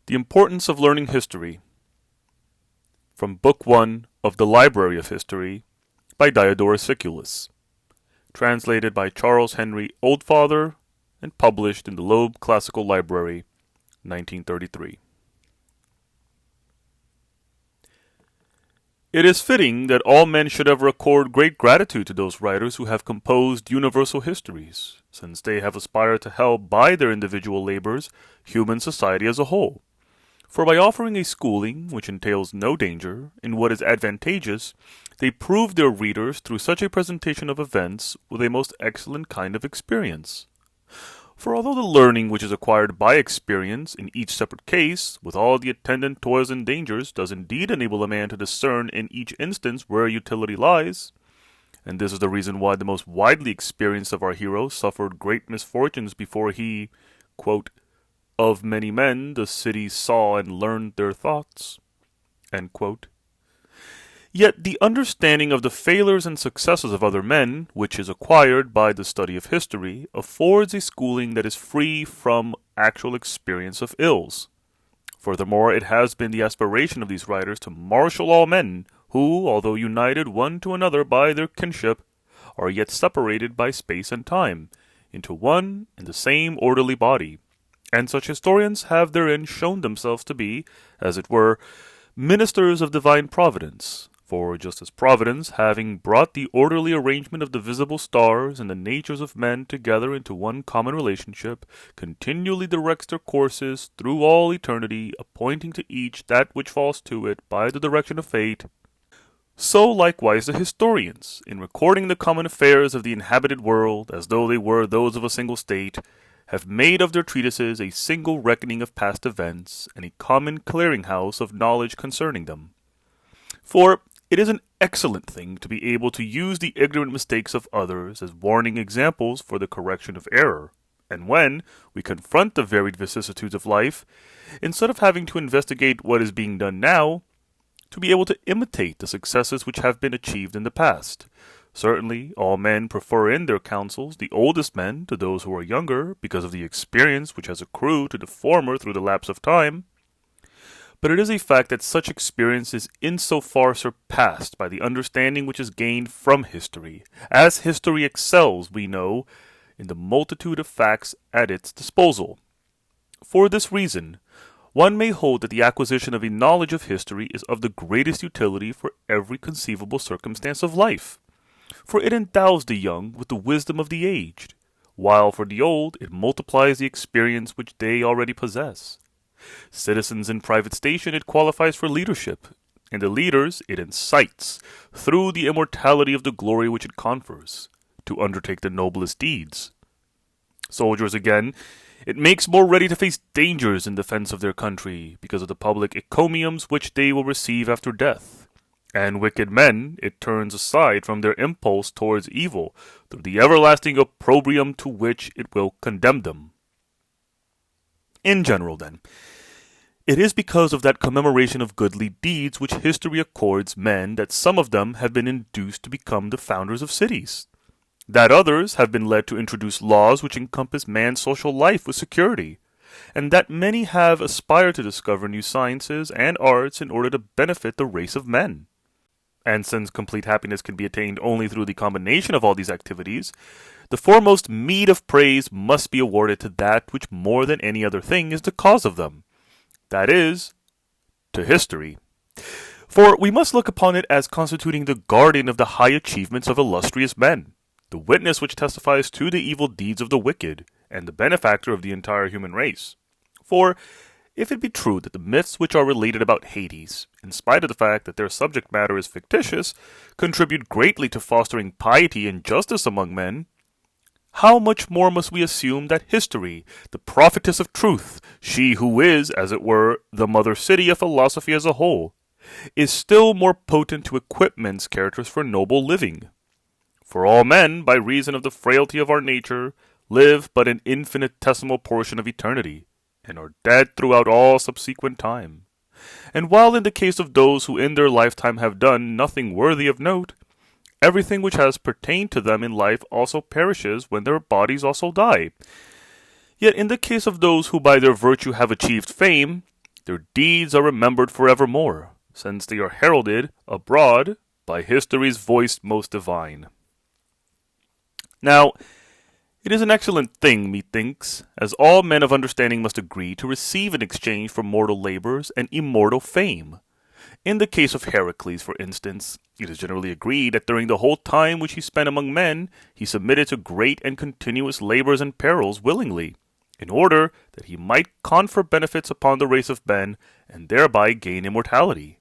The Importance of Learning History, from Book 1 of the Library of History by Diodorus Siculus, translated by Charles Henry Oldfather and published in the Loeb Classical Library, 1933. It is fitting that all men should ever accord great gratitude to those writers who have composed universal histories, since they have aspired to help by their individual labors human society as a whole. For by offering a schooling which entails no danger in what is advantageous, they prove their readers through such a presentation of events with a most excellent kind of experience. For although the learning which is acquired by experience in each separate case, with all the attendant toils and dangers, does indeed enable a man to discern in each instance where utility lies, and this is the reason why the most widely experienced of our heroes suffered great misfortunes before he, quote, "of many men the city saw and learned their thoughts," end quote. Yet the understanding of the failures and successes of other men, which is acquired by the study of history, affords a schooling that is free from actual experience of ills. Furthermore, it has been the aspiration of these writers to marshal all men, who, although united one to another by their kinship, are yet separated by space and time, into one and the same orderly body. And such historians have therein shown themselves to be, as it were, ministers of divine providence. For just as Providence, having brought the orderly arrangement of the visible stars and the natures of men together into one common relationship, continually directs their courses through all eternity, appointing to each that which falls to it by the direction of fate, so likewise the historians, in recording the common affairs of the inhabited world, as though they were those of a single state, have made of their treatises a single reckoning of past events, and a common clearing-house of knowledge concerning them. For it is an excellent thing to be able to use the ignorant mistakes of others as warning examples for the correction of error, and when we confront the varied vicissitudes of life, instead of having to investigate what is being done now, to be able to imitate the successes which have been achieved in the past. Certainly, all men prefer in their counsels the oldest men to those who are younger, because of the experience which has accrued to the former through the lapse of time. But it is a fact that such experience is in so far surpassed by the understanding which is gained from history, as history excels, we know, in the multitude of facts at its disposal. For this reason, one may hold that the acquisition of a knowledge of history is of the greatest utility for every conceivable circumstance of life. For it endows the young with the wisdom of the aged, while for the old it multiplies the experience which they already possess. Citizens in private station it qualifies for leadership, and the leaders it incites, through the immortality of the glory which it confers, to undertake the noblest deeds. Soldiers, again, it makes more ready to face dangers in defense of their country, because of the public encomiums which they will receive after death. And wicked men it turns aside from their impulse towards evil, through the everlasting opprobrium to which it will condemn them. In general, then, it is because of that commemoration of goodly deeds which history accords men that some of them have been induced to become the founders of cities, that others have been led to introduce laws which encompass man's social life with security, and that many have aspired to discover new sciences and arts in order to benefit the race of men. And since complete happiness can be attained only through the combination of all these activities, the foremost meed of praise must be awarded to that which more than any other thing is the cause of them, that is, to history. For we must look upon it as constituting the guardian of the high achievements of illustrious men, the witness which testifies to the evil deeds of the wicked, and the benefactor of the entire human race. For if it be true that the myths which are related about Hades, in spite of the fact that their subject matter is fictitious, contribute greatly to fostering piety and justice among men, how much more must we assume that history, the prophetess of truth, she who is, as it were, the mother city of philosophy as a whole, is still more potent to equip men's characters for noble living. For all men, by reason of the frailty of our nature, live but an infinitesimal portion of eternity, and are dead throughout all subsequent time. And while in the case of those who in their lifetime have done nothing worthy of note, everything which has pertained to them in life also perishes when their bodies also die. Yet in the case of those who by their virtue have achieved fame, their deeds are remembered forevermore, since they are heralded abroad by history's voice most divine. Now, it is an excellent thing, methinks, as all men of understanding must agree to receive in exchange for mortal labors and immortal fame. In the case of Heracles, for instance, it is generally agreed that during the whole time which he spent among men, he submitted to great and continuous labors and perils willingly, in order that he might confer benefits upon the race of men, and thereby gain immortality.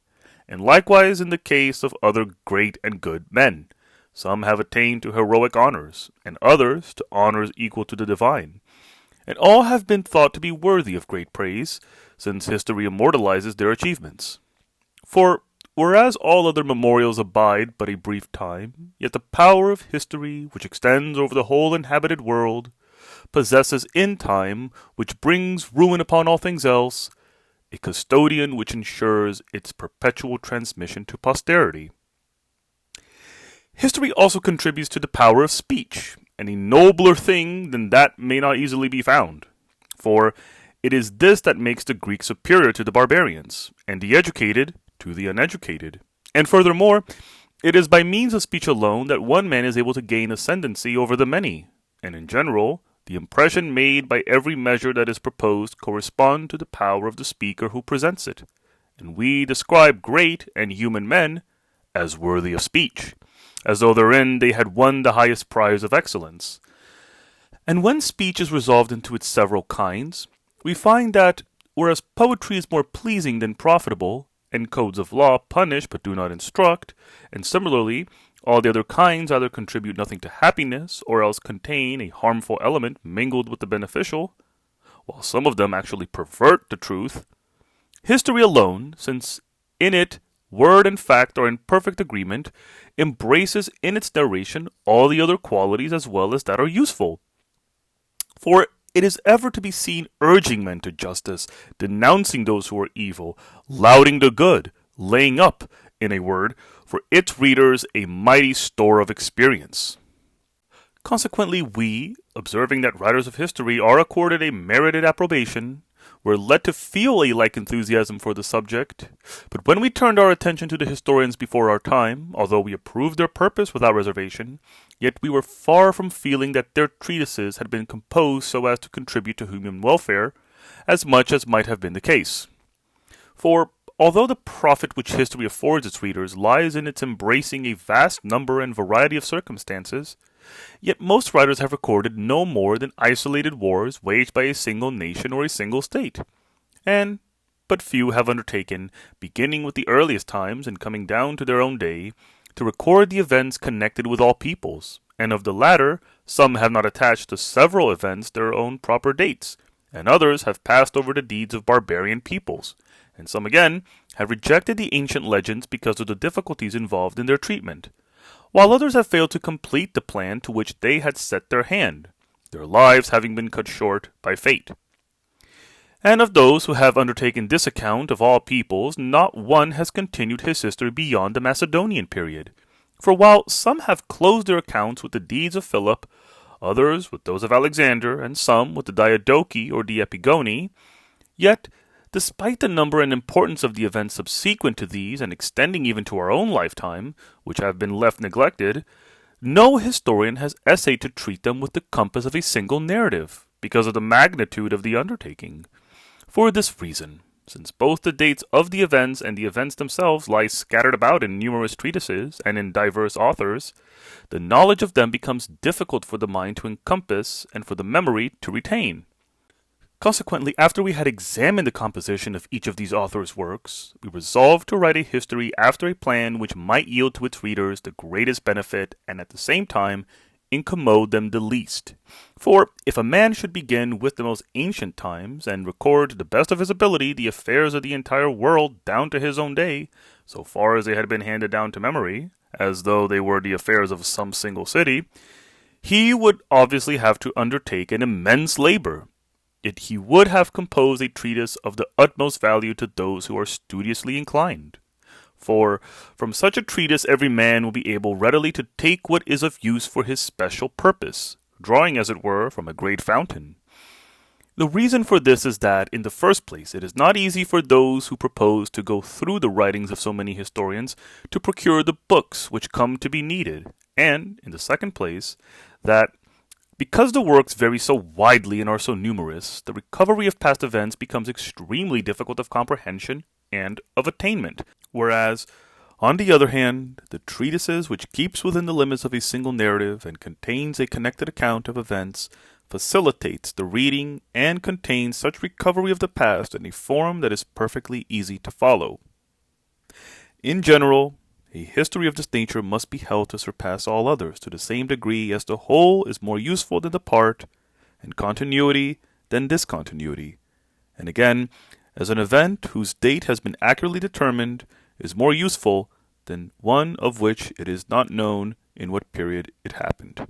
And likewise in the case of other great and good men. Some have attained to heroic honors, and others to honors equal to the divine. And all have been thought to be worthy of great praise, since history immortalizes their achievements. For whereas all other memorials abide but a brief time, yet the power of history, which extends over the whole inhabited world, possesses in time, which brings ruin upon all things else, a custodian which ensures its perpetual transmission to posterity. History also contributes to the power of speech, and a nobler thing than that may not easily be found. For it is this that makes the Greeks superior to the barbarians, and the educated to the uneducated. And furthermore, it is by means of speech alone that one man is able to gain ascendancy over the many, and in general, the impression made by every measure that is proposed correspond to the power of the speaker who presents it. And we describe great and human men as worthy of speech, as though therein they had won the highest prize of excellence. And when speech is resolved into its several kinds, we find that, whereas poetry is more pleasing than profitable, and codes of law punish but do not instruct, and similarly, all the other kinds either contribute nothing to happiness, or else contain a harmful element mingled with the beneficial, while some of them actually pervert the truth, history alone, since in it word and fact are in perfect agreement, embraces in its narration all the other qualities as well as that are useful. For it is ever to be seen urging men to justice, denouncing those who are evil, lauding the good, laying up, in a word, for its readers a mighty store of experience. Consequently, we, observing that writers of history are accorded a merited approbation, were led to feel a like enthusiasm for the subject. But when we turned our attention to the historians before our time, although we approved their purpose without reservation, yet we were far from feeling that their treatises had been composed so as to contribute to human welfare, as much as might have been the case. For although the profit which history affords its readers lies in its embracing a vast number and variety of circumstances, yet most writers have recorded no more than isolated wars waged by a single nation or a single state, and but few have undertaken, beginning with the earliest times and coming down to their own day, to record the events connected with all peoples, and of the latter some have not attached to several events their own proper dates, and others have passed over the deeds of barbarian peoples, and some again have rejected the ancient legends because of the difficulties involved in their treatment, while others have failed to complete the plan to which they had set their hand, their lives having been cut short by fate. And of those who have undertaken this account of all peoples, not one has continued his history beyond the Macedonian period. For while some have closed their accounts with the deeds of Philip, others with those of Alexander, and some with the Diadochi or the Epigoni, yet, despite the number and importance of the events subsequent to these and extending even to our own lifetime, which have been left neglected, no historian has essayed to treat them with the compass of a single narrative, because of the magnitude of the undertaking. For this reason, since both the dates of the events and the events themselves lie scattered about in numerous treatises and in diverse authors, the knowledge of them becomes difficult for the mind to encompass and for the memory to retain. Consequently, after we had examined the composition of each of these authors' works, we resolved to write a history after a plan which might yield to its readers the greatest benefit and at the same time incommode them the least. For if a man should begin with the most ancient times and record to the best of his ability the affairs of the entire world down to his own day, so far as they had been handed down to memory, as though they were the affairs of some single city, he would obviously have to undertake an immense labor. Yet he would have composed a treatise of the utmost value to those who are studiously inclined. For from such a treatise every man will be able readily to take what is of use for his special purpose, drawing as it were from a great fountain. The reason for this is that, in the first place, it is not easy for those who propose to go through the writings of so many historians to procure the books which come to be needed, and, in the second place, that because the works vary so widely and are so numerous, the recovery of past events becomes extremely difficult of comprehension and of attainment, whereas, on the other hand, the treatises which keeps within the limits of a single narrative and contains a connected account of events facilitates the reading and contains such recovery of the past in a form that is perfectly easy to follow. In general, a history of this nature must be held to surpass all others to the same degree as the whole is more useful than the part, and continuity than discontinuity, and again, as an event whose date has been accurately determined is more useful than one of which it is not known in what period it happened.